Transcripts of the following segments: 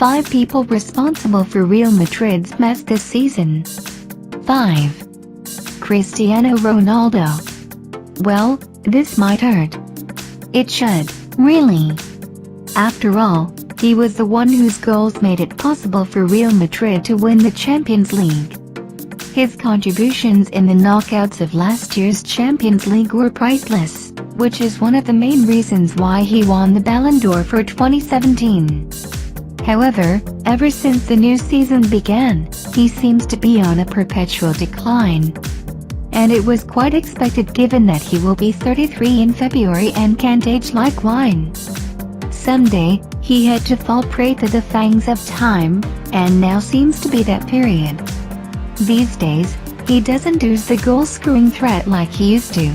5 people responsible for Real Madrid's mess this season. 5. Cristiano Ronaldo. Well, this might hurt. It should, really. After all, he was the one whose goals made it possible for Real Madrid to win the Champions League. His contributions in the knockouts of last year's Champions League were priceless, which is one of the main reasons why he won the Ballon d'Or for 2017. However, ever since the new season began, he seems to be on a perpetual decline. And it was quite expected given that he will be 33 in February and can't age like wine. Someday, he had to fall prey to the fangs of time, and now seems to be that period. These days, he doesn't use the goal-scoring threat like he used to.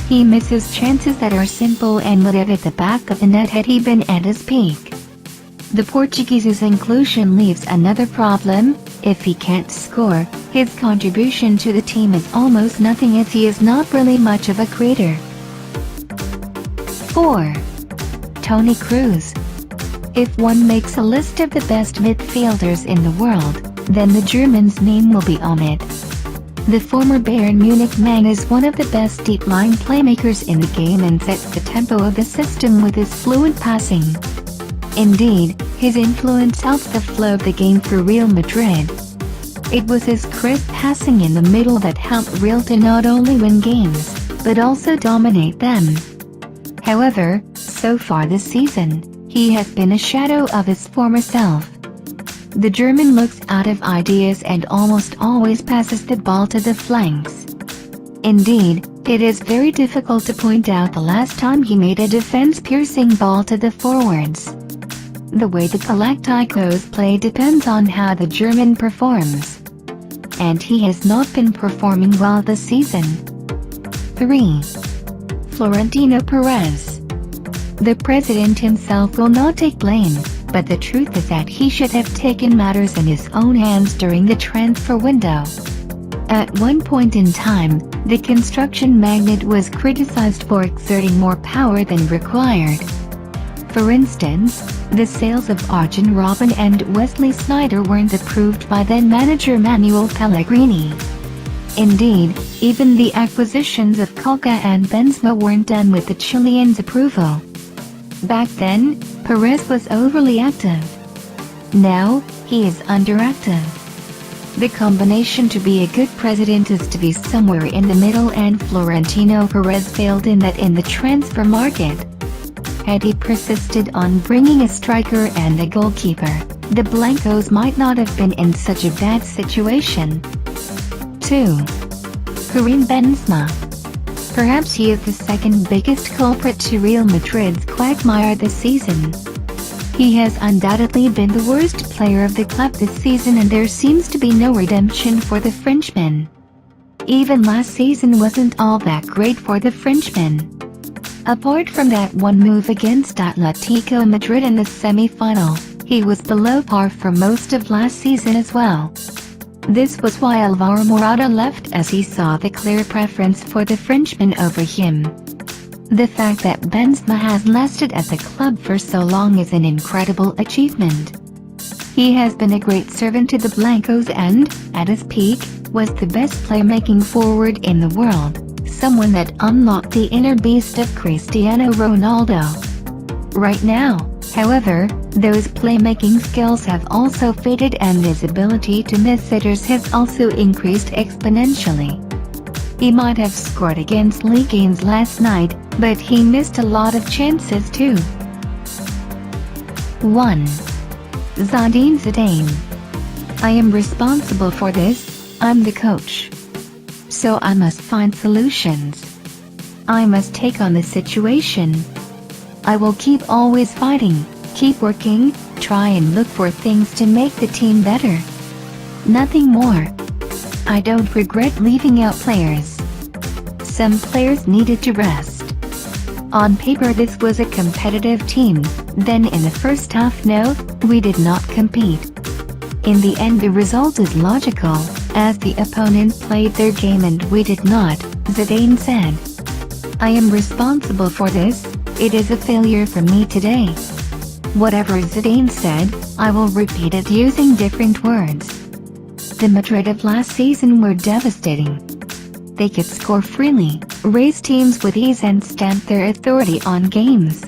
He misses chances that are simple and would have at the back of the net had he been at his peak. The Portuguese's inclusion leaves another problem. If he can't score, his contribution to the team is almost nothing as he is not really much of a creator. 4. Toni Kroos. If one makes a list of the best midfielders in the world, then the German's name will be on it. The former Bayern Munich man is one of the best deep-line playmakers in the game and sets the tempo of the system with his fluent passing. Indeed, his influence helps the flow of the game for Real Madrid. It was his crisp passing in the middle that helped Real to not only win games, but also dominate them. However, so far this season, he has been a shadow of his former self. The German looks out of ideas and almost always passes the ball to the flanks. Indeed, it is very difficult to point out the last time he made a defense-piercing ball to the forwards. The way the Galacticos play depends on how the German performs. And he has not been performing well this season. 3. Florentino Perez. The president himself will not take blame, but the truth is that he should have taken matters in his own hands during the transfer window. At one point in time, the construction magnate was criticized for exerting more power than required. For instance, the sales of Arjen Robben and Wesley Sneijder weren't approved by then-manager Manuel Pellegrini. Indeed, even the acquisitions of Kaká and Benzema weren't done with the Chileans' approval. Back then, Perez was overly active. Now, he is underactive. The combination to be a good president is to be somewhere in the middle, and Florentino Perez failed in that in the transfer market. Had he persisted on bringing a striker and a goalkeeper, the Blancos might not have been in such a bad situation. 2. Karim Benzema. Perhaps he is the second biggest culprit to Real Madrid's quagmire this season. He has undoubtedly been the worst player of the club this season, and there seems to be no redemption for the Frenchman. Even last season wasn't all that great for the Frenchman. Apart from that one move against Atletico Madrid in the semi-final, he was below par for most of last season as well. This was why Alvaro Morata left, as he saw the clear preference for the Frenchman over him. The fact that Benzema has lasted at the club for so long is an incredible achievement. He has been a great servant to the Blancos and, at his peak, was the best playmaking forward in the world. Someone that unlocked the inner beast of Cristiano Ronaldo. Right now, however, those playmaking skills have also faded, and his ability to miss sitters has also increased exponentially. He might have scored against Leganes last night, but he missed a lot of chances too. 1. Zinedine Zidane. I am responsible for this, I'm the coach. So I must find solutions. I must take on the situation. I will keep always fighting, keep working, try and look for things to make the team better. Nothing more. I don't regret leaving out players. Some players needed to rest. On paper this was a competitive team, then in the first half no, we did not compete. In the end the result is logical, as the opponent played their game and we did not, Zidane said. I am responsible for this, it is a failure for me today. Whatever Zidane said, I will repeat it using different words. The Madrid of last season were devastating. They could score freely, race teams with ease and stamp their authority on games.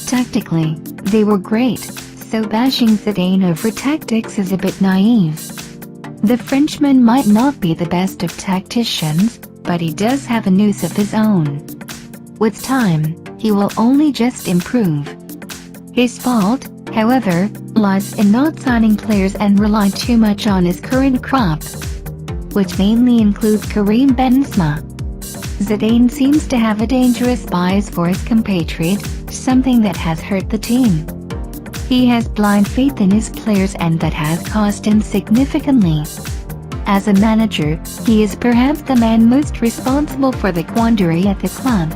Tactically, they were great, so bashing Zidane over tactics is a bit naive. The Frenchman might not be the best of tacticians, but he does have a nous of his own. With time, he will only just improve. His fault, however, lies in not signing players and relying too much on his current crop, which mainly includes Karim Benzema. Zidane seems to have a dangerous bias for his compatriot, something that has hurt the team. He has blind faith in his players and that has cost him significantly. As a manager, he is perhaps the man most responsible for the quandary at the club.